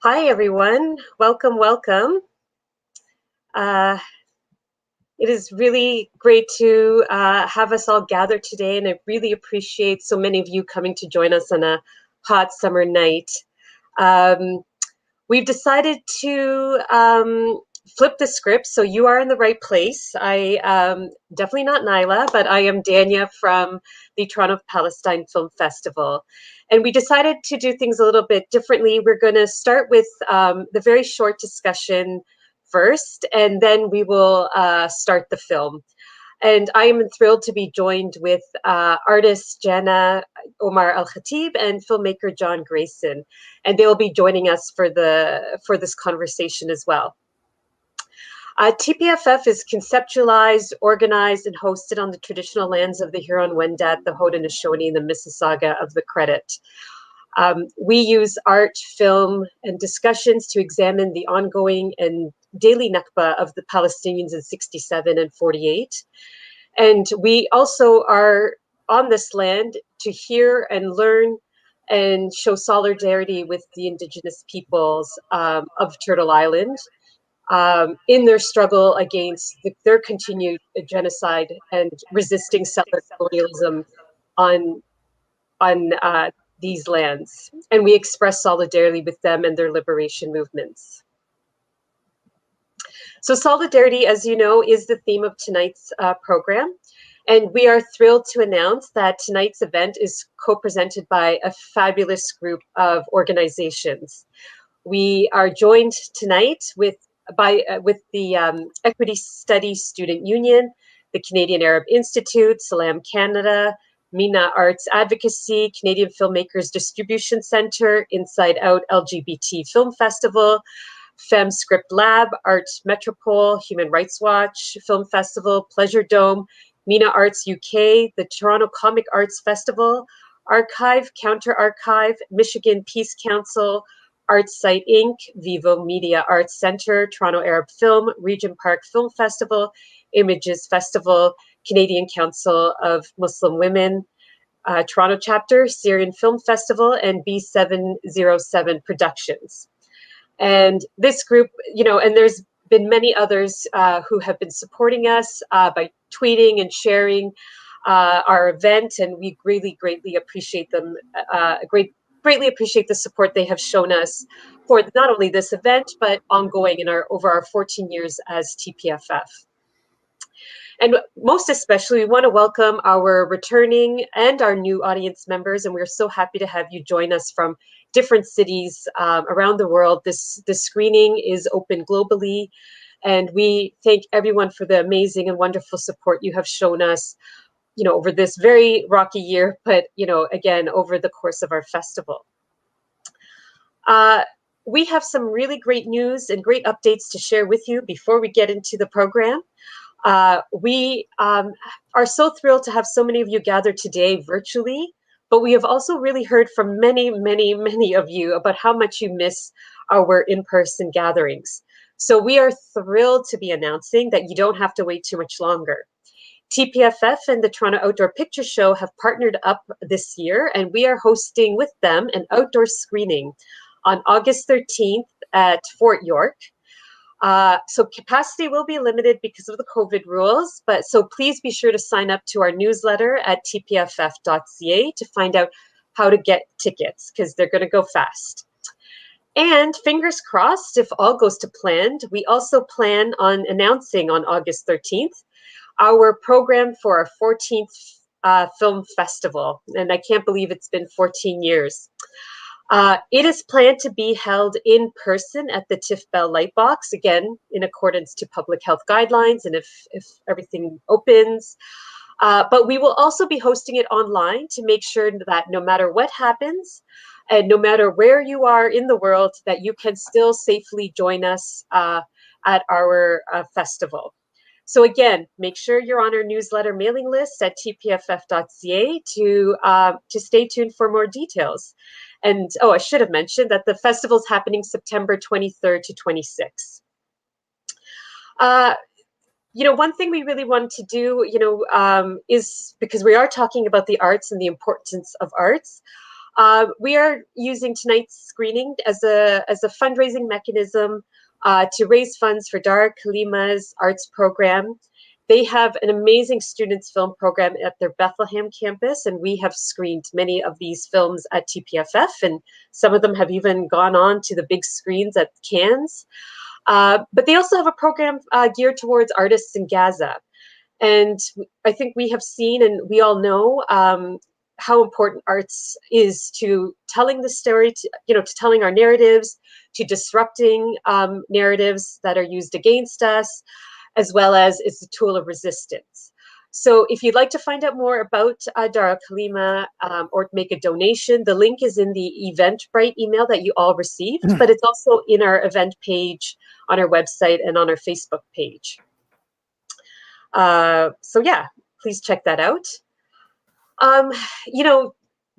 Hi, everyone. Welcome, welcome. Uh, it is really great to have us all gathered today, and I really appreciate so many of you coming to join us on a hot summer night. Um, we've decided to flip the script, so you are in the right place. I definitely not Nyla, but I am Dania from the Toronto Palestine Film Festival. And we decided to do things a little bit differently. We're going to start with the very short discussion first, and then we will start the film. And I am thrilled to be joined with artist Jana Omar Al Khatib and filmmaker John Grayson, and they will be joining us for this conversation as well. TPFF is conceptualized, organized, and hosted on the traditional lands of the Huron-Wendat, the Haudenosaunee, and the Mississauga of the Credit. We use art, film, and discussions to examine the ongoing and daily Nakba of the Palestinians in 67 and 48. And we also are on this land to hear and learn and show solidarity with the Indigenous peoples of Turtle Island in their struggle against their continued genocide and resisting settler colonialism on on these lands. And we express solidarity with them and their liberation movements. So solidarity, as you know, is the theme of tonight's program. And we are thrilled to announce that tonight's event is co-presented by a fabulous group of organizations. We are joined tonight with the Equity Studies Student Union, the Canadian Arab Institute, Salam Canada, MENA Arts Advocacy, Canadian Filmmakers Distribution Centre, Inside Out LGBT Film Festival, Fem Script Lab, Art Metropole, Human Rights Watch Film Festival, Pleasure Dome, MENA Arts UK, the Toronto Comic Arts Festival, Archive, Counter Archive, Michigan Peace Council, ArtSite Inc., Vivo Media Arts Centre, Toronto Arab Film, Regent Park Film Festival, Images Festival, Canadian Council of Muslim Women, Toronto Chapter, Syrian Film Festival, and B707 Productions. And this group, and there's been many others who have been supporting us by tweeting and sharing our event, and we greatly appreciate them. Greatly appreciate the support they have shown us for not only this event but ongoing in over our 14 years as TPFF. And most especially, we want to welcome our returning and our new audience members, and we're so happy to have you join us from different cities around the world. This screening is open globally, and we thank everyone for the amazing and wonderful support you have shown us, over this very rocky year, but, again, over the course of our festival. We have some really great news and great updates to share with you before we get into the program. We are so thrilled to have so many of you gathered today virtually, but we have also really heard from many of you about how much you miss our in-person gatherings. So we are thrilled to be announcing that you don't have to wait too much longer. TPFF and the Toronto Outdoor Picture Show have partnered up this year, and we are hosting with them an outdoor screening on August 13th at Fort York. So capacity will be limited because of the COVID rules, but so please be sure to sign up to our newsletter at tpff.ca to find out how to get tickets, because they're going to go fast. And fingers crossed, if all goes to plan, we also plan on announcing on August 13th our program for our 14th film festival. And I can't believe it's been 14 years. It is planned to be held in person at the TIFF Bell Lightbox, again, in accordance to public health guidelines and if everything opens. But we will also be hosting it online to make sure that no matter what happens and no matter where you are in the world, that you can still safely join us at our festival. So again, make sure you're on our newsletter mailing list at tpff.ca to stay tuned for more details. And I should have mentioned that the festival is happening September 23rd to 26th. One thing we really want to do, is because we are talking about the arts and the importance of arts. We are using tonight's screening as a fundraising mechanism to raise funds for Dara Kalima's arts program. They have an amazing students film program at their Bethlehem campus, and we have screened many of these films at TPFF, and some of them have even gone on to the big screens at Cannes. But they also have a program geared towards artists in Gaza. And I think we have seen, and we all know, how important arts is to telling the story, to telling our narratives, to disrupting narratives that are used against us, as well as it's a tool of resistance. So if you'd like to find out more about Dara Kalima or make a donation, the link is in the Eventbrite email that you all received, but it's also in our event page on our website and on our Facebook page. So yeah, please check that out.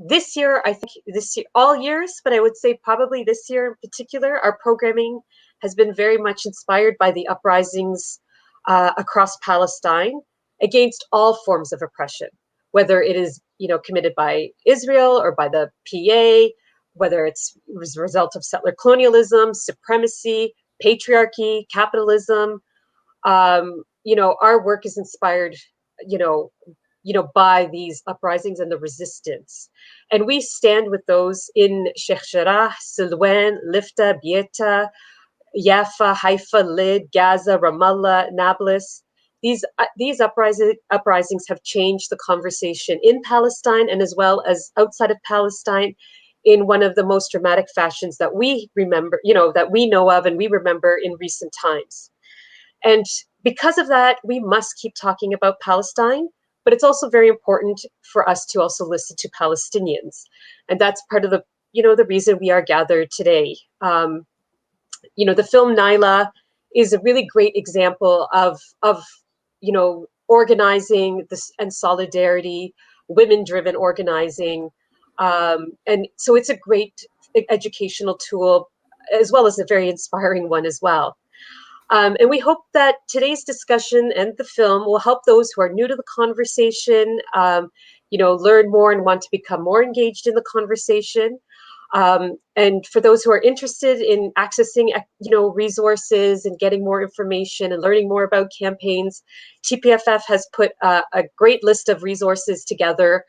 This year, I think all years, but I would say probably this year in particular, our programming has been very much inspired by the uprisings across Palestine against all forms of oppression, whether it is, committed by Israel or by the PA, whether it's as a result of settler colonialism, supremacy, patriarchy, capitalism. Our work is inspired, by these uprisings and the resistance. And we stand with those in Sheikh Jarrah, Silwan, Lifta, Bieta, Jaffa, Haifa, Lid, Gaza, Ramallah, Nablus. These uprisings have changed the conversation in Palestine and as well as outside of Palestine in one of the most dramatic fashions that we remember, that we know of and we remember in recent times. And because of that, we must keep talking about Palestine, but it's also very important for us to also listen to Palestinians. And that's part of the reason we are gathered today. The film Naila is a really great example of organizing this and solidarity, women-driven organizing. And so it's a great educational tool, as well as a very inspiring one as well. And we hope that today's discussion and the film will help those who are new to the conversation, learn more and want to become more engaged in the conversation. And for those who are interested in accessing, resources and getting more information and learning more about campaigns, TPFF has put a great list of resources together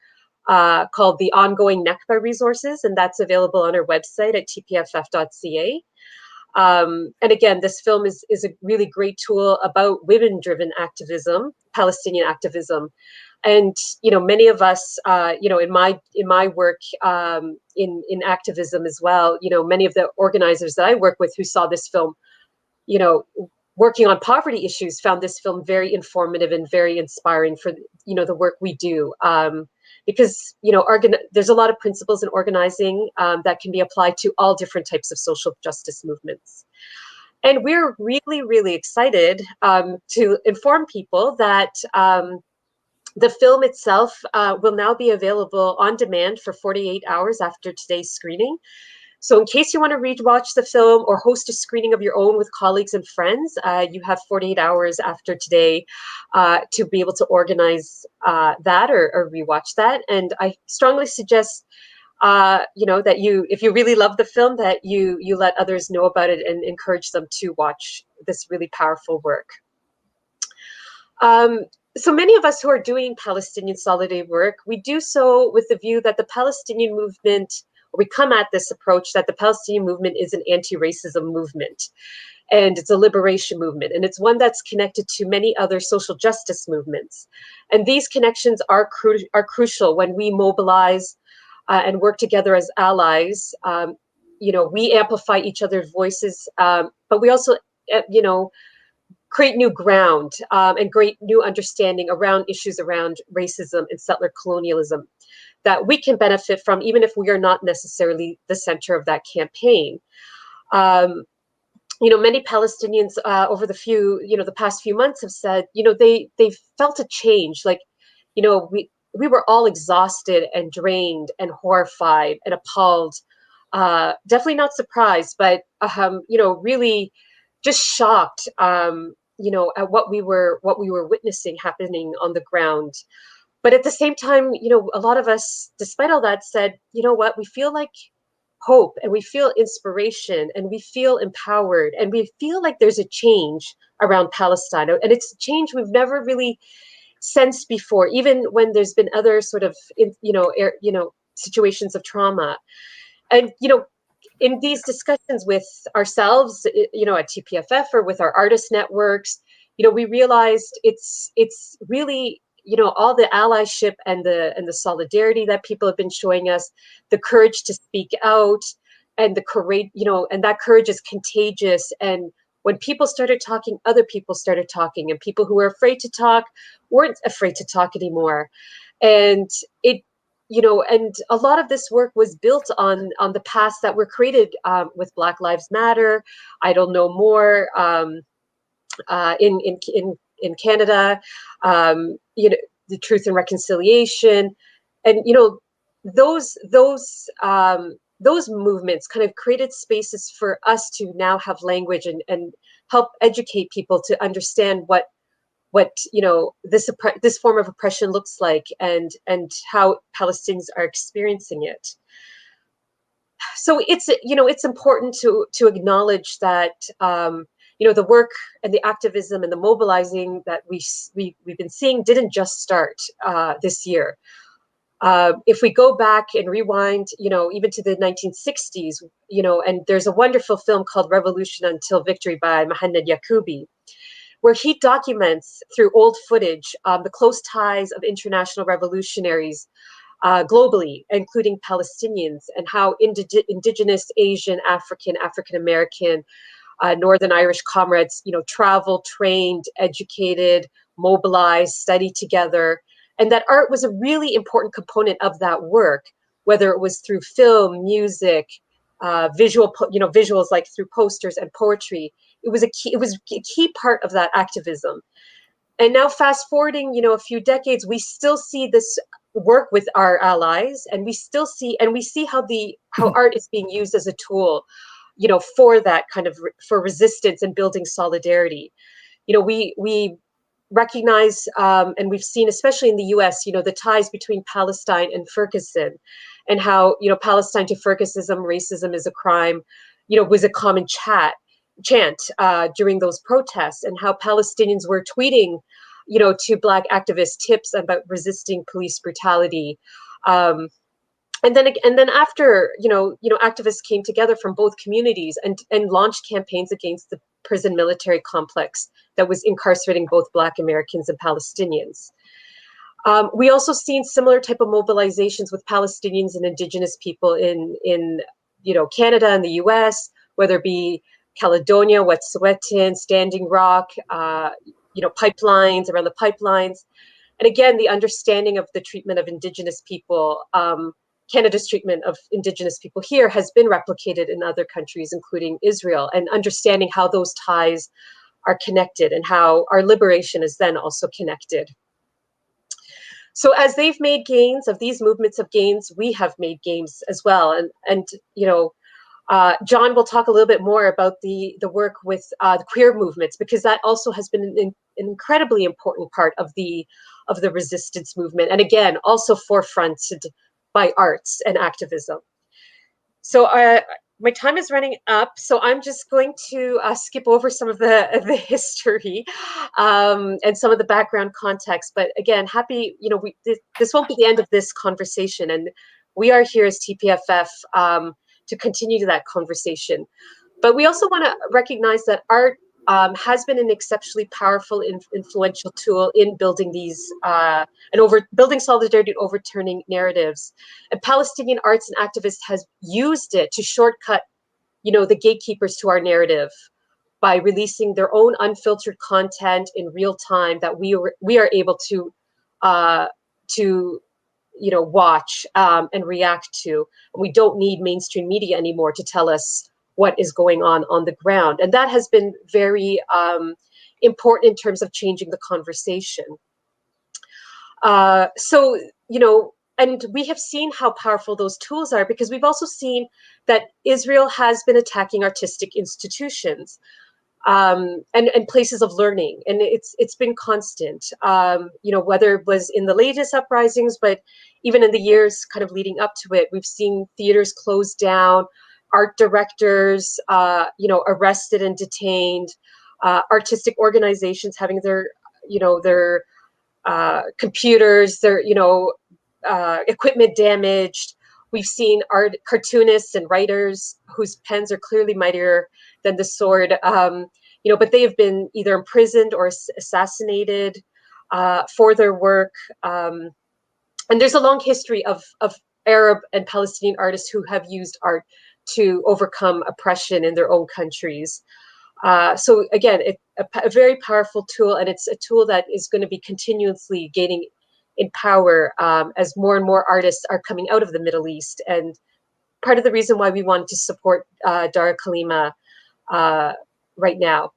called the Ongoing Nakba Resources, and that's available on our website at tpff.ca. And again, this film is a really great tool about women-driven activism, Palestinian activism. And many of us, in my work in activism as well, many of the organizers that I work with who saw this film, working on poverty issues, found this film very informative and very inspiring for the work we do. Because there's a lot of principles in organizing that can be applied to all different types of social justice movements. And we're really, really excited to inform people that the film itself will now be available on demand for 48 hours after today's screening. So in case you want to rewatch the film or host a screening of your own with colleagues and friends, you have 48 hours after today to be able to organize that or rewatch that. And I strongly suggest, that if you really love the film, that you let others know about it and encourage them to watch this really powerful work. So many of us who are doing Palestinian solidarity work, we do so with the view that the Palestinian movement, we come at this approach that the Palestinian movement is an anti-racism movement and it's a liberation movement, and it's one that's connected to many other social justice movements. And these connections are crucial when we mobilize and work together as allies. We amplify each other's voices, but we also, create new ground and great new understanding around issues around racism and settler colonialism that we can benefit from, even if we are not necessarily the center of that campaign. Many Palestinians over the past few months have said, they felt a change. Like, we were all exhausted and drained and horrified and appalled. Definitely not surprised, but really just shocked. At what we were witnessing happening on the ground. But at the same time, a lot of us, despite all that, said, you know what, we feel like hope and we feel inspiration and we feel empowered and we feel like there's a change around Palestine. And it's a change we've never really sensed before, even when there's been other sort of, situations of trauma. And, in these discussions with ourselves, at TPFF or with our artist networks, we realized it's really, all the allyship and the solidarity that people have been showing us, the courage to speak out, and the courage, and that courage is contagious. And when people started talking, other people started talking, and people who were afraid to talk weren't afraid to talk anymore. And it and a lot of this work was built on the past that were created with Black Lives Matter, I Don't Know More, in Canada, the Truth and Reconciliation, and those movements kind of created spaces for us to now have language and help educate people to understand what this form of oppression looks like, and how Palestinians are experiencing it. So it's important to acknowledge that the work and the activism and the mobilizing that we've been seeing didn't just start this year. If we go back and rewind, even to the 1960s, and there's a wonderful film called Revolution Until Victory by Mohamed Yacoubi, where he documents through old footage the close ties of international revolutionaries globally, including Palestinians, and how indigenous, Asian, African American, Northern Irish comrades, traveled, trained, educated, mobilized, studied together, and that art was a really important component of that work, whether it was through film, music, visuals like through posters and poetry. It was a key part of that activism. And now fast forwarding, a few decades, we still see this work with our allies, and we see how art is being used as a tool, for that kind of for resistance and building solidarity. We recognize, and we've seen, especially in the US, the ties between Palestine and Ferguson, and how, Palestine to Fergusism, racism is a crime, was a common chant during those protests, and how Palestinians were tweeting, to Black activists tips about resisting police brutality. And then after, activists came together from both communities and launched campaigns against the prison military complex that was incarcerating both Black Americans and Palestinians. We also seen similar type of mobilizations with Palestinians and Indigenous people in Canada and the US, whether it be Caledonia, Wet'suwet'en, Standing Rock, pipelines, around the pipelines. And again, the understanding of the treatment of Indigenous people, Canada's treatment of Indigenous people here has been replicated in other countries, including Israel, and understanding how those ties are connected and how our liberation is then also connected. So as they've made gains, of these movements of gains, we have made gains as well. And John will talk a little bit more about the work with the queer movements, because that also has been an incredibly important part of the resistance movement, and again, also forefronted by arts and activism. So my time is running up, so I'm just going to skip over some of the history and some of the background context. But again, happy, this won't be the end of this conversation, and we are here as TPFF to continue that conversation. But we also want to recognize that art has been an exceptionally powerful, influential tool in building these building solidarity and overturning narratives. And Palestinian arts and activists has used it to shortcut, the gatekeepers to our narrative by releasing their own unfiltered content in real time that we are able to watch and react to. We don't need mainstream media anymore to tell us what is going on the ground. And that has been very important in terms of changing the conversation. And we have seen how powerful those tools are, because we've also seen that Israel has been attacking artistic institutions. and places of learning. And it's been constant, whether it was in the latest uprisings, but even in the years kind of leading up to it, we've seen theaters closed down, art directors, arrested and detained, artistic organizations having their computers, their equipment damaged. We've seen cartoonists and writers whose pens are clearly mightier than the sword, but they have been either imprisoned or assassinated for their work. And there's a long history of Arab and Palestinian artists who have used art to overcome oppression in their own countries. So again, a very powerful tool, and it's a tool that is going to be continuously gaining in power as more and more artists are coming out of the Middle East. And part of the reason why we wanted to support Dara Kalima right now.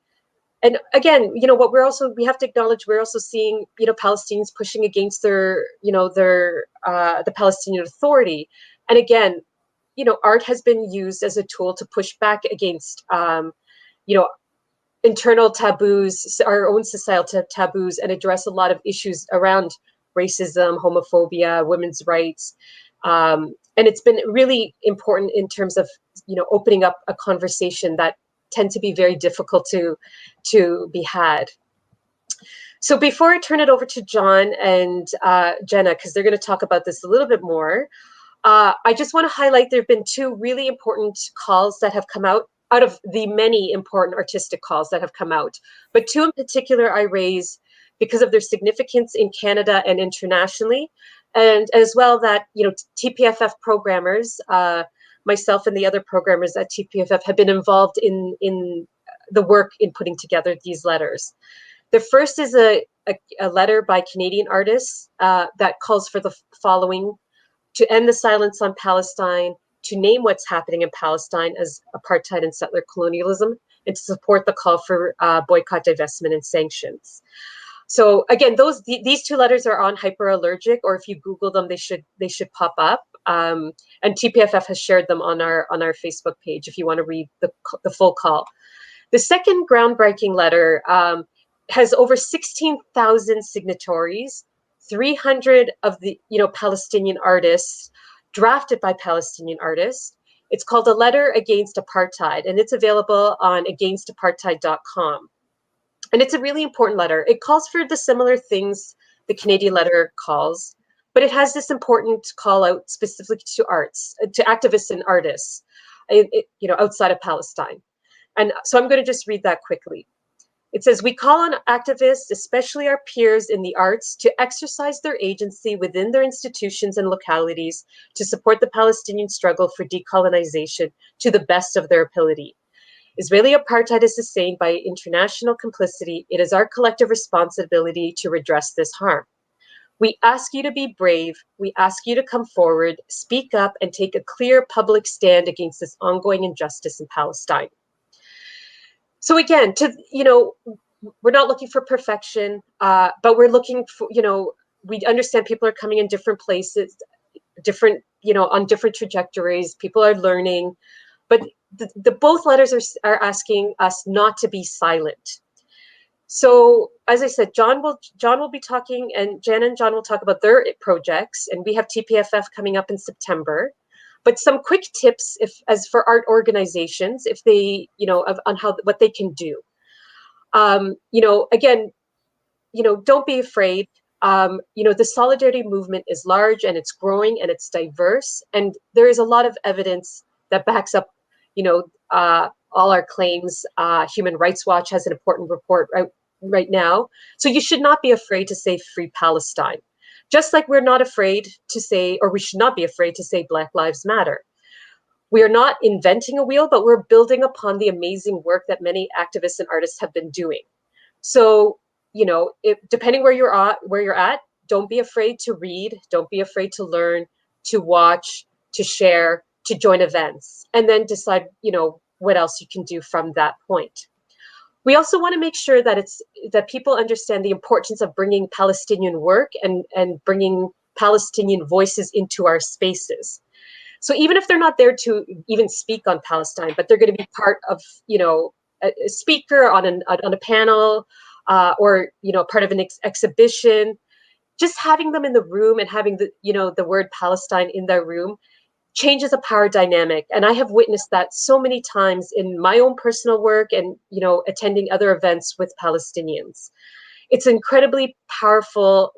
And again, what we have to acknowledge, we're also seeing, Palestinians pushing against the Palestinian Authority. And again, art has been used as a tool to push back against, internal taboos, our own societal taboos, and address a lot of issues around racism, homophobia, women's rights. And it's been really important in terms of, opening up a conversation that tend to be very difficult to be had. So before I turn it over to John and Jenna, because they're going to talk about this a little bit more, I just want to highlight there have been two really important calls that have come out of the many important artistic calls that have come out. But two in particular I raise because of their significance in Canada and internationally, and as well that, TPFF programmers, myself and the other programmers at TPFF have been involved in the work in putting together these letters. The first is a letter by Canadian artists that calls for the following: to end the silence on Palestine, to name what's happening in Palestine as apartheid and settler colonialism, and to support the call for boycott, divestment, and sanctions. So again, these two letters are on hyperallergic, or if you Google them, they should pop up. And TPFF has shared them on our Facebook page if you want to read the full call. The second groundbreaking letter has over 16,000 signatories, 300 of the Palestinian artists, drafted by Palestinian artists. It's called A Letter Against Apartheid, and it's available on agaistapartheid.com. And it's a really important letter. It calls for the similar things the Canadian letter calls, but it has this important call out specifically to arts, to activists and artists, outside of Palestine. And so I'm going to just read that quickly. It says, we call on activists, especially our peers in the arts, to exercise their agency within their institutions and localities to support the Palestinian struggle for decolonization to the best of their ability. Israeli apartheid is sustained by international complicity. It is our collective responsibility to redress this harm. We ask you to be brave. We ask you to come forward, speak up, and take a clear public stand against this ongoing injustice in Palestine. So again, we're not looking for perfection, but we're looking for, we understand people are coming in different places, on different trajectories. People are learning, but the both letters are asking us not to be silent. So as I said, John will be talking, and Jen and John will talk about their projects, and we have TPFF coming up in September. But some quick tips, as for art organizations, if they, on what they can do. Again, don't be afraid. The solidarity movement is large and it's growing and it's diverse, and there is a lot of evidence that backs up, all our claims. Human Rights Watch has an important report right now, so you should not be afraid to say Free Palestine. Just like we're not afraid to say, or we should not be afraid to say, Black Lives Matter. We are not inventing a wheel, but we're building upon the amazing work that many activists and artists have been doing. So, depending where you're at, don't be afraid to read, don't be afraid to learn, to watch, to share, to join events, and then decide, what else you can do from that point. We also want to make sure that people understand the importance of bringing Palestinian work and bringing Palestinian voices into our spaces. So even if they're not there to even speak on Palestine, but they're going to be part of, a speaker on a panel, or part of an exhibition, just having them in the room and having the word Palestine in their room changes a power dynamic. And I have witnessed that so many times in my own personal work and attending other events with Palestinians. It's an incredibly powerful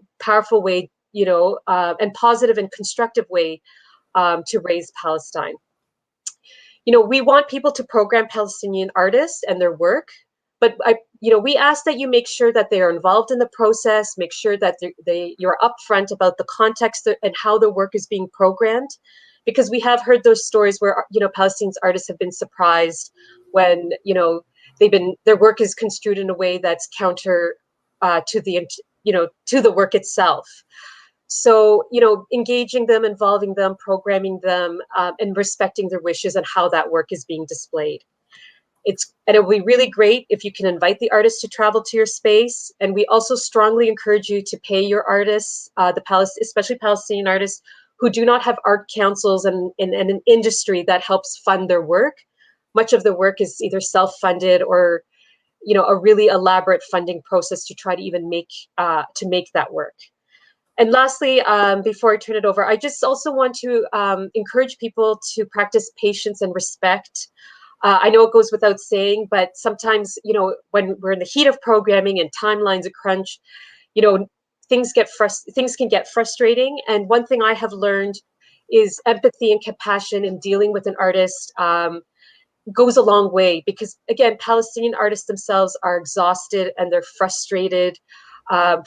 way, and positive and constructive way to raise Palestine. We want people to program Palestinian artists and their work, but we ask that you make sure that they are involved in the process, make sure that you're upfront about the context and how the work is being programmed, because we have heard those stories where Palestinian artists have been surprised when their work is construed in a way that's counter to the work itself. So, engaging them, involving them, programming them, and respecting their wishes and how that work is being displayed. And it will be really great if you can invite the artists to travel to your space. And we also strongly encourage you to pay your artists, especially Palestinian artists who do not have art councils and an industry that helps fund their work. Much of the work is either self-funded or, a really elaborate funding process to try to even make that work. And lastly, before I turn it over, I just also want to encourage people to practice patience and respect. I know it goes without saying, but sometimes, when we're in the heat of programming and timelines are crunch, things can get frustrating. And one thing I have learned is empathy and compassion in dealing with an artist goes a long way, because again, Palestinian artists themselves are exhausted and they're frustrated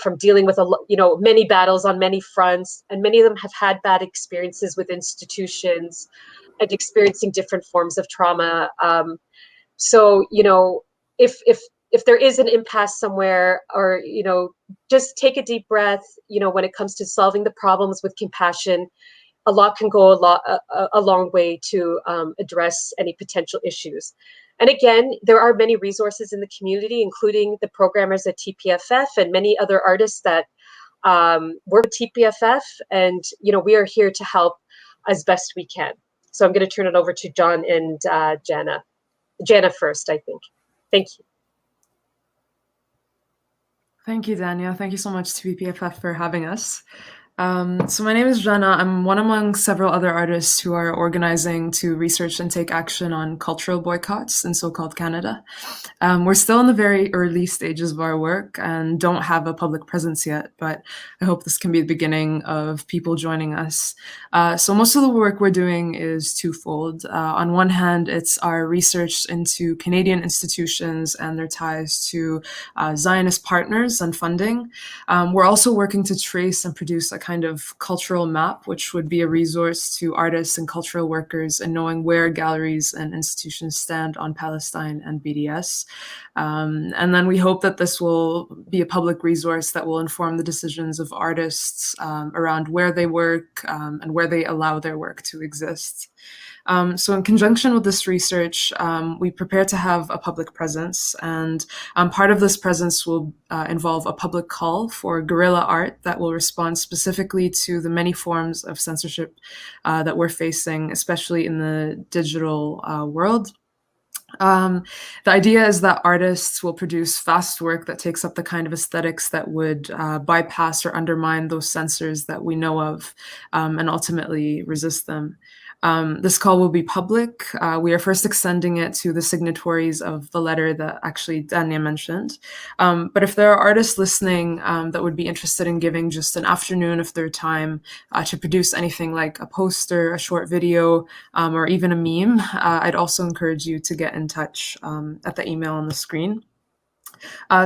from dealing with many battles on many fronts, and many of them have had bad experiences with institutions and experiencing different forms of trauma. So if there is an impasse somewhere, or just take a deep breath. When it comes to solving the problems with compassion, a lot can go a long way to address any potential issues. And again, there are many resources in the community, including the programmers at TPFF and many other artists that work at TPFF. And, we are here to help as best we can. So I'm going to turn it over to John and Jana. Jana first, I think. Thank you. Thank you, Dania. Thank you so much to TPFF for having us. So my name is Jana. I'm one among several other artists who are organizing to research and take action on cultural boycotts in so-called Canada. We're still in the very early stages of our work and don't have a public presence yet, but I hope this can be the beginning of people joining us. So most of the work we're doing is twofold. On one hand, it's our research into Canadian institutions and their ties to Zionist partners and funding. We're also working to trace and produce a kind of cultural map, which would be a resource to artists and cultural workers in knowing where galleries and institutions stand on Palestine and BDS. And then we hope that this will be a public resource that will inform the decisions of artists around where they work and where they allow their work to exist. So in conjunction with this research, we prepare to have a public presence, and part of this presence will involve a public call for guerrilla art that will respond specifically to the many forms of censorship that we're facing, especially in the digital world. The idea is that artists will produce fast work that takes up the kind of aesthetics that would bypass or undermine those censors that we know of, and ultimately resist them. This call will be public. We are first extending it to the signatories of the letter that actually Dania mentioned. But if there are artists listening that would be interested in giving just an afternoon of their time to produce anything like a poster, a short video, or even a meme, I'd also encourage you to get in touch at the email on the screen.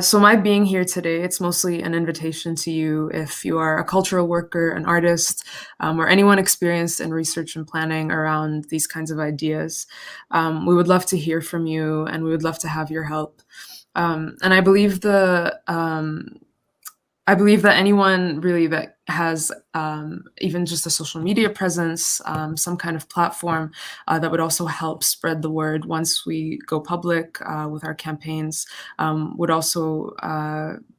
So my being here today, it's mostly an invitation to you if you are a cultural worker, an artist, or anyone experienced in research and planning around these kinds of ideas. We would love to hear from you, and we would love to have your help. And I believe that anyone really that has even just a social media presence, some kind of platform that would also help spread the word once we go public with our campaigns would also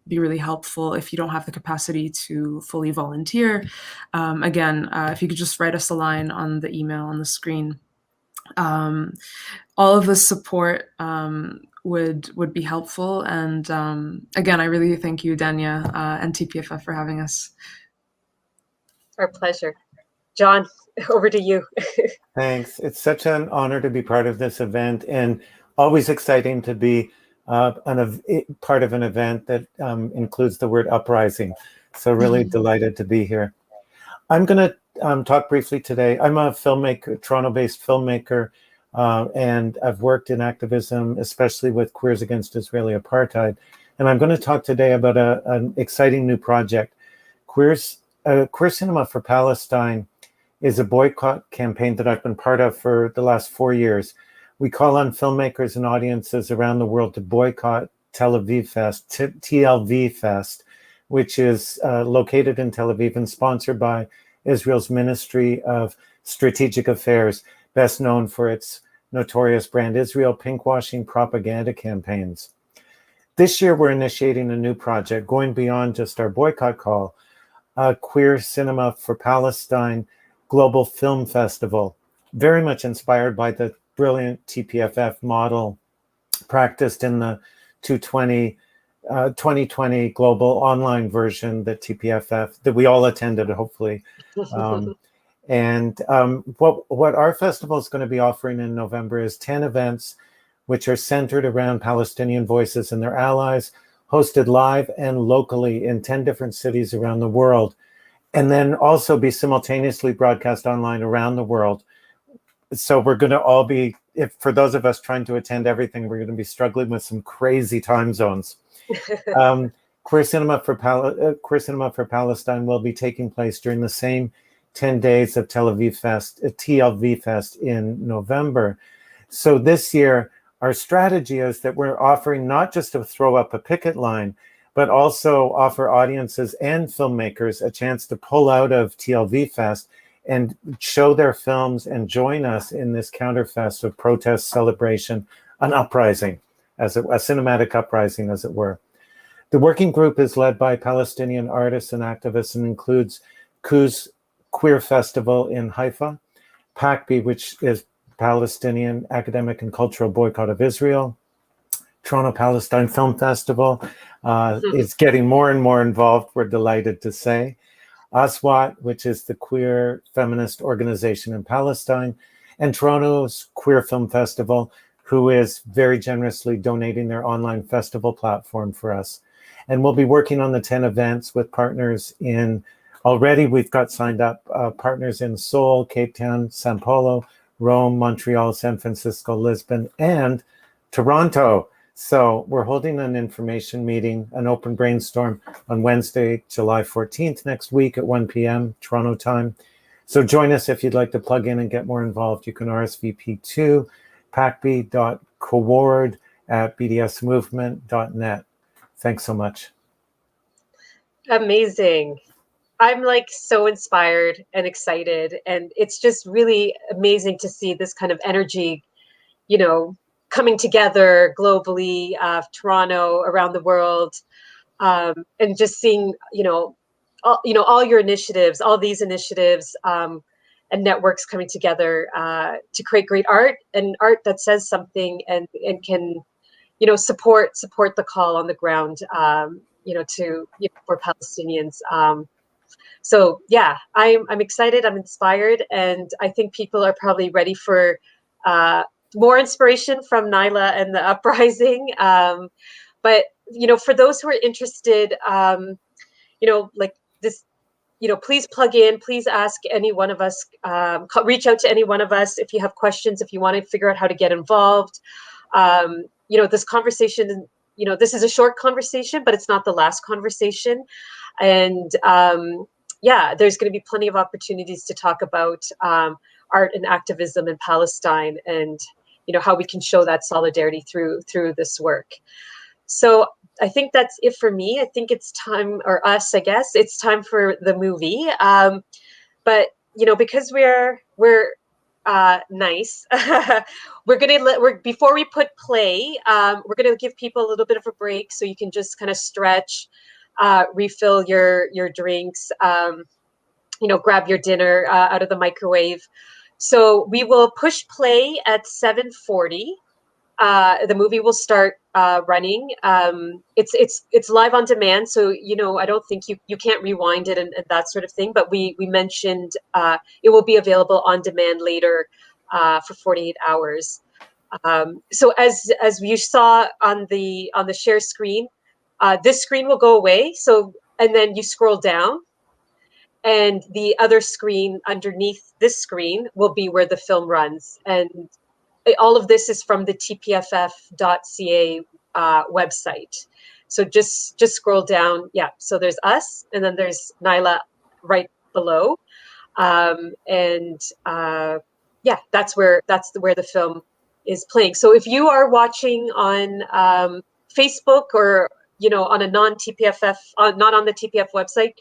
be really helpful if you don't have the capacity to fully volunteer. Again, if you could just write us a line on the email on the screen. All of the support would be helpful. And again, I really thank you, Dania, and TPFF for having us. Our pleasure. John, over to you. Thanks. It's such an honor to be part of this event, and always exciting to be part of an event that includes the word uprising. So really delighted to be here. I'm going to talk briefly today. I'm a filmmaker, Toronto-based filmmaker, and I've worked in activism, especially with Queers Against Israeli Apartheid. And I'm going to talk today about an exciting new project. Queer Cinema for Palestine is a boycott campaign that I've been part of for the last 4 years. We call on filmmakers and audiences around the world to boycott Tel Aviv Fest, TLV Fest, which is located in Tel Aviv and sponsored by Israel's Ministry of Strategic Affairs, best known for its notorious Brand Israel pinkwashing propaganda campaigns. This year, we're initiating a new project, going beyond just our boycott call, Queer Cinema for Palestine Global Film Festival, very much inspired by the brilliant TPFF model practiced in the 2020 global online version that TPFF, that we all attended, hopefully. What our festival is going to be offering in November is 10 events which are centered around Palestinian voices and their allies, hosted live and locally in 10 different cities around the world, and then also be simultaneously broadcast online around the world. So we're going to all be, for those of us trying to attend everything, we're going to be struggling with some crazy time zones. Queer Cinema for Palestine will be taking place during the same 10 days of TLV Fest in November. So this year, our strategy is that we're offering not just to throw up a picket line, but also offer audiences and filmmakers a chance to pull out of TLV Fest and show their films and join us in this counterfest of protest, celebration, an uprising, a cinematic uprising, as it were. The working group is led by Palestinian artists and activists and includes Kuz Queer Festival in Haifa, PACB, which is Palestinian Academic and Cultural Boycott of Israel, Toronto Palestine Film Festival is getting more and more involved, we're delighted to say. ASWAT, which is the queer feminist organization in Palestine, and Toronto's Queer Film Festival, who is very generously donating their online festival platform for us. And we'll be working on the 10 events with partners already we've got signed up partners in Seoul, Cape Town, Sao Paulo, Rome, Montreal, San Francisco, Lisbon, and Toronto. So we're holding an information meeting, an open brainstorm on Wednesday, July 14th next week at 1 p.m. Toronto time. So join us if you'd like to plug in and get more involved. You can RSVP to pacb.coord@bdsmovement.net. Thanks so much. Amazing. I'm like so inspired and excited, and it's just really amazing to see this kind of energy, coming together globally, Toronto, around the world, and just seeing, all your initiatives, all these initiatives, and networks coming together to create great art, and art that says something and can, support the call on the ground, for Palestinians. So yeah, I'm excited, I'm inspired, and I think people are probably ready for more inspiration from Nyla and the uprising. But for those who are interested, like this, please plug in, please ask any one of us, reach out to any one of us if you have questions, if you want to figure out how to get involved. This conversation, this is a short conversation, but it's not the last conversation. And there's going to be plenty of opportunities to talk about art and activism in Palestine, and how we can show that solidarity through this work. So I think that's it for me. I think it's time, or us, I guess, it's time for the movie. But because we're nice, before we put play, we're gonna give people a little bit of a break so you can just kind of stretch, refill your drinks, grab your dinner out of the microwave. So we will push play at 7:40, the movie will start running. It's live on demand, so I don't think you can't rewind it and that sort of thing. But we mentioned it will be available on demand later for 48 hours. So as you saw on the share screen, this screen will go away. So and then you scroll down, and the other screen underneath this screen will be where the film runs. And all of this is from the tpff.ca website. So just scroll down. Yeah. So there's us, and then there's Nyla right below. And yeah, that's where the film is playing. So if you are watching on Facebook or on a non-TPFF, not on the TPF website,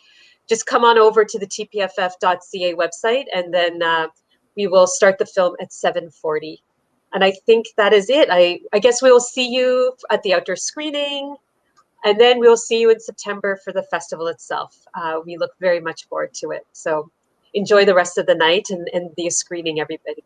just come on over to the tpff.ca website, and then we will start the film at 7:40. And I think that is it. I guess we will see you at the outdoor screening, and then we'll see you in September for the festival itself. We look very much forward to it. So enjoy the rest of the night and the screening, everybody.